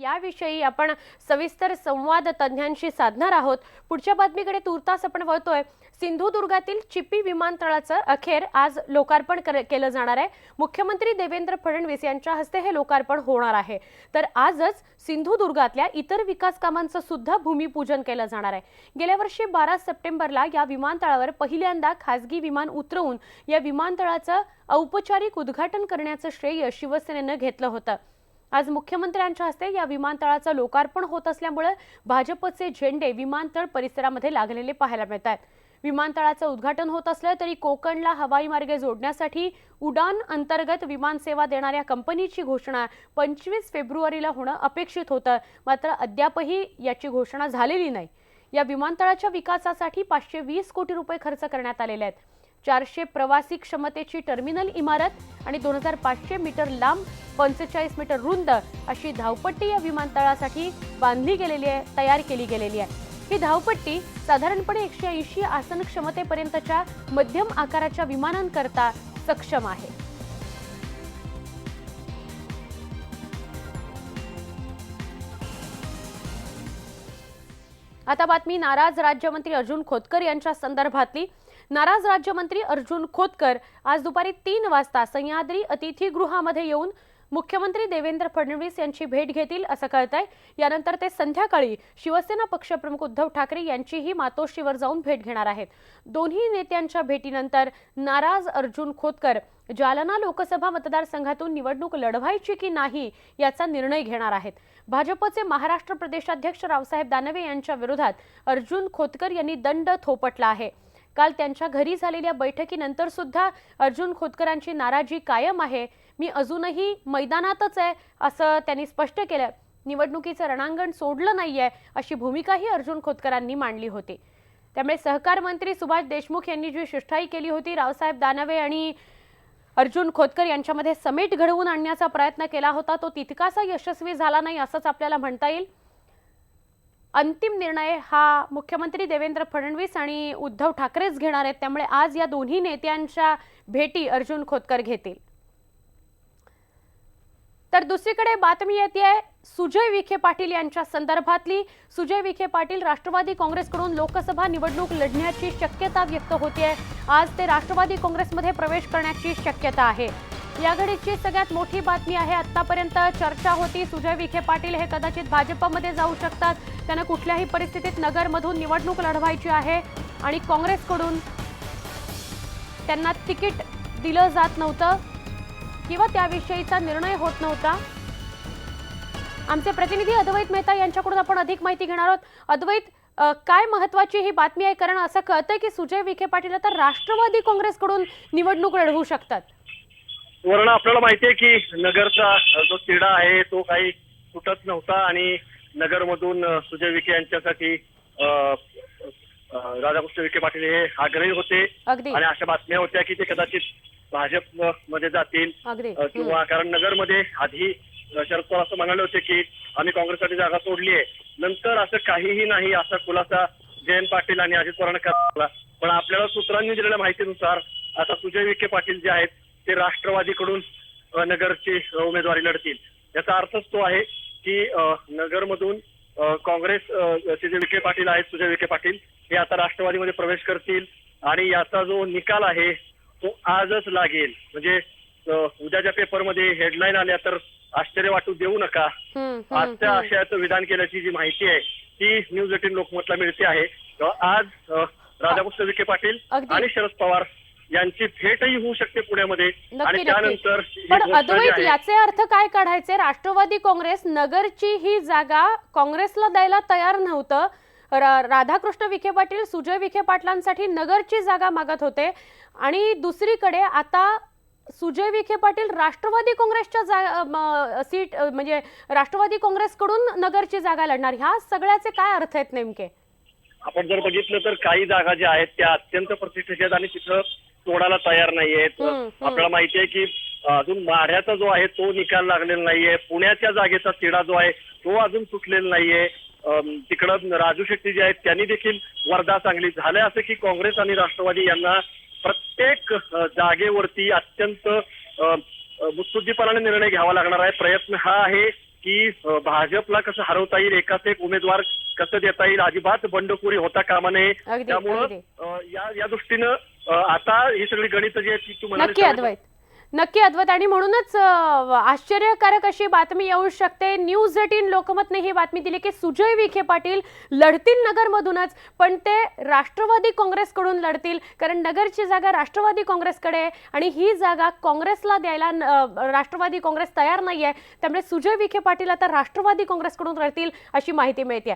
याविषयी आपण सविस्तर संवाद तज्ञांशी साधणार आहोत। पुढच्या बातमीकडे तुर्तास आपण वळतोय। सिंधुदुर्गातील चिपी विमानतळाचं अखेर आज लोकार्पण केलं जाणार आहे। मुख्यमंत्री देवेंद्र फडणवीस यांच्या हस्ते हे लोकार्पण होणार आहे। तर आजच सिंधुदुर्गातल्या इतर विकास कामांचं सुद्धा भूमिपूजन केलं जाणार आहे। गेल्या वर्षी 12 सप्टेंबरला या विमानतळावर पहिल्यांदा खासगी विमान उतरवून या विमानतळाचं औपचारिक उद्घाटन करण्याचं श्रेय शिवसेनेनं घेतलं होतं। आज मुख्यमंत्र्यांच्या हस्ते या विमानतळाचं लोकार्पण होत असल्यामुळे भाजपचे झेंडे विमानतळ परिसरामध्ये लागलेले पाहायला मिळतात। विमानतळाचं उद्घाटन होत असलं तरी कोकणला हवाई मार्गे जोडण्यासाठी उडान अंतर्गत विमान सेवा देणाऱ्या कंपनीची घोषणा 25 फेब्रुवारीला होणं अपेक्षित होतं, मात्र अद्यापही याची घोषणा झालेली नाही। या विमानतळाच्या विकासासाठी 520 कोटी रुपये खर्च करण्यात आलेले आहेत। 400 प्रवासी क्षमतेची टर्मिनल इमारत आणि 2500 मीटर लांब 45 मीटर रुंद अशी धावपट्टी या विमानतळासाठी बांधली गेलेली आहे, तयार केली गेलेली आहे। ही धावपट्टी साधारणपणे 180 आसन क्षमतेपर्यंतच्या मध्यम आकाराच्या विमानांकरता सक्षम आहे। आता बातमी नाराज राज्यमंत्री अर्जुन खोतकर यांच्या संदर्भातली। नाराज राज्यमंत्री अर्जुन खोतकर आज दुपारी 3 वाजता सह्याद्री अतिथीगृहामध्ये येऊन मुख्यमंत्री देवेंद्र फडणवीस यांची भेट घेतील असं कळतंय। यानंतर ते संध्याकाळी शिवसेना पक्षप्रमुख उद्धव ठाकरे यांचीही मातोश्रीवर जाऊन भेट घेणार आहेत। दोन्ही नेत्यांच्या भेटीनंतर नाराज अर्जुन खोतकर जालना लोकसभा मतदारसंघातून निवडणूक लढवायची की नाही याचा निर्णय घेणार आहेत। भाजपचे महाराष्ट्र प्रदेशाध्यक्ष रावसाहेब दानवे यांच्या विरोधात अर्जुन खोतकर यांनी दंड थोपटला आहे। काल त्यांच्या घरी झालेल्या बैठकीनंतर सुद्धा अर्जुन खोतकरांची नाराजी कायम आहे। मी अजूनही मैदानातच आहे असं त्यांनी स्पष्ट केलं। निवडणुकीचं रणांगण सोडलं नाहीये अशी भूमिकाही अर्जुन खोतकरांनी मांडली होती। त्यामुळे सहकार मंत्री सुभाष देशमुख यांनी जी शिष्टाई केली होती, रावसाहेब दानवे आणि अर्जुन खोतकर यांच्यामध्ये समेट घडवून आणण्याचा प्रयत्न केला होता, तो तितकासा यशस्वी झाला नाही असंच आपल्याला म्हणता येईल। अंतिम निर्णय हा मुख्यमंत्री देवेंद्र फडणवीस आणि उद्धव ठाकरेच घेणार आहेत। त्यामुळे आज या दोन्ही नेत्यांच्या भेटी अर्जुन खोतकर घेतील। तर दुसरीकडे बातमी येते सुजय विखे पाटील यांच्या संदर्भातली। सुजय विखे पाटील राष्ट्रवादी काँग्रेसकडून लोकसभा निवडणूक लढण्याची शक्यता व्यक्त होते। आज ते राष्ट्रवादी काँग्रेसमध्ये प्रवेश करण्याची शक्यता आहे। या घडीची सगळ्यात मोठी बातमी आहे। आतापर्यंत चर्चा होती सुजय विखे पाटील हे कदाचित भाजपमध्ये जाऊ शकतात, त्यांना कुठल्याही परिस्थितीत नगरमधून निवडणूक लढवायची आहे आणि काँग्रेसकडून त्यांना तिकीट दिलं जात नव्हतं किंवा त्याविषयीचा निर्णय होत नव्हता। आमचे प्रतिनिधी अद्वैत मेहता यांच्याकडून आपण अधिक माहिती घेणार आहोत। अद्वैत, काय महत्त्वाची ही बातमी आहे, कारण असं कळतंय की सुजय विखे पाटील आता राष्ट्रवादी काँग्रेसकडून निवडणूक लढवू शकतात। वर्ण आपल्याला माहिती आहे की नगरचा जो तिढा आहे तो काही सुटत नव्हता आणि नगरमधून सुजय विखे यांच्यासाठी राधाकृष्ण विखे पाटील हे आग्रही होते आणि अशा बातम्या होत्या की ते कदाचित भाजपमध्ये जातील किंवा कारण नगरमध्ये आधी शरद पवार असं म्हणाले होते की आम्ही काँग्रेससाठी जागा सोडली आहे, नंतर असं काहीही नाही असा खुलासा जयंत पाटील आणि अजित पवारांनी केला। पण आपल्याला सूत्रांनी दिलेल्या माहितीनुसार आता सुजय विखे पाटील जे आहेत ते राष्ट्रवादीकडून नगरची उमेदवारी लढतील। याचा अर्थच तो आहे की नगरमधून काँग्रेस जे विखे पाटील आहेत सुजय विखे पाटील हे आता राष्ट्रवादीमध्ये प्रवेश करतील आणि याचा जो निकाल आहे तो आजच लागेल। म्हणजे उद्याच्या पेपरमध्ये हेडलाईन आल्या तर आश्चर्य वाटू देऊ नका आजच्या आशयाचं विधान केल्याची जी माहिती आहे ती न्यूज 18 लोकमतला मिळते आहे। आज राधाकृष्ण विखे पाटील आणि शरद पवार यांची भेटही होऊ शकते पुण्यामध्ये आणि त्यानंतर पण अद्वैत याचे अर्थ काय काढायचे? राष्ट्रवादी काँग्रेस नगरची ही जागा काँग्रेसला द्यायला तयार नव्हतं। राधाकृष्ण विखे पाटील सुजय विखे पाटलांसाठी नगरची जागा मागत होते आणि दुसरीकडे आता सुजय विखे पाटील राष्ट्रवादी काँग्रेसच्या सीट म्हणजे राष्ट्रवादी काँग्रेसकडून नगरची जागा लढणार। ह्या सगळ्याचे काय अर्थ आहेत नेमके? आपण जर बघितलं तर काही जागा ज्या आहेत त्या अत्यंत प्रतिष्ठेच्या आहेत आणि तिथं सोडायला तयार नाहीयेत। आपल्याला माहिती आहे की अजून माढ्याचा जो आहे तो निकाल लागलेला नाहीये, पुण्याच्या जागेचा तिढा जो आहे तो अजून सुटलेला नाहीये। तिकडं राजू शेट्टी जे आहेत त्यांनी देखील वर्धा सांगली झालंय असं की काँग्रेस आणि राष्ट्रवादी यांना प्रत्येक जागेवरती अत्यंत मुत्सुद्दीपणाने निर्णय घ्यावा लागणार आहे। प्रयत्न हा आहे की भाजपला कसं हरवता येईल, एकाच एक उमेदवार कसं देता येईल, अजिबात बंडखोरी होता कामा नये. त्यामुळं या दृष्टीनं आता ही सगळी गणित जी आहेत ती तू म्हणाली नक्की अद्वैत, आणि म्हणूनच आश्चर्यकारक अशी बातमी येऊ शकते. न्यूज 18 लोकमतने ही बातमी दिली की सुजय विखे पाटील लढतील नगरमधूनच, पण ते राष्ट्रवादी काँग्रेसकडून लढतील, कारण नगरची जागा राष्ट्रवादी काँग्रेसकडे आहे आणि ही जागा काँग्रेसला द्यायला राष्ट्रवादी काँग्रेस तयार नाहीये. त्यामुळे सुजय विखे पाटील आता राष्ट्रवादी काँग्रेसकडून लढतील अशी माहिती मिळते.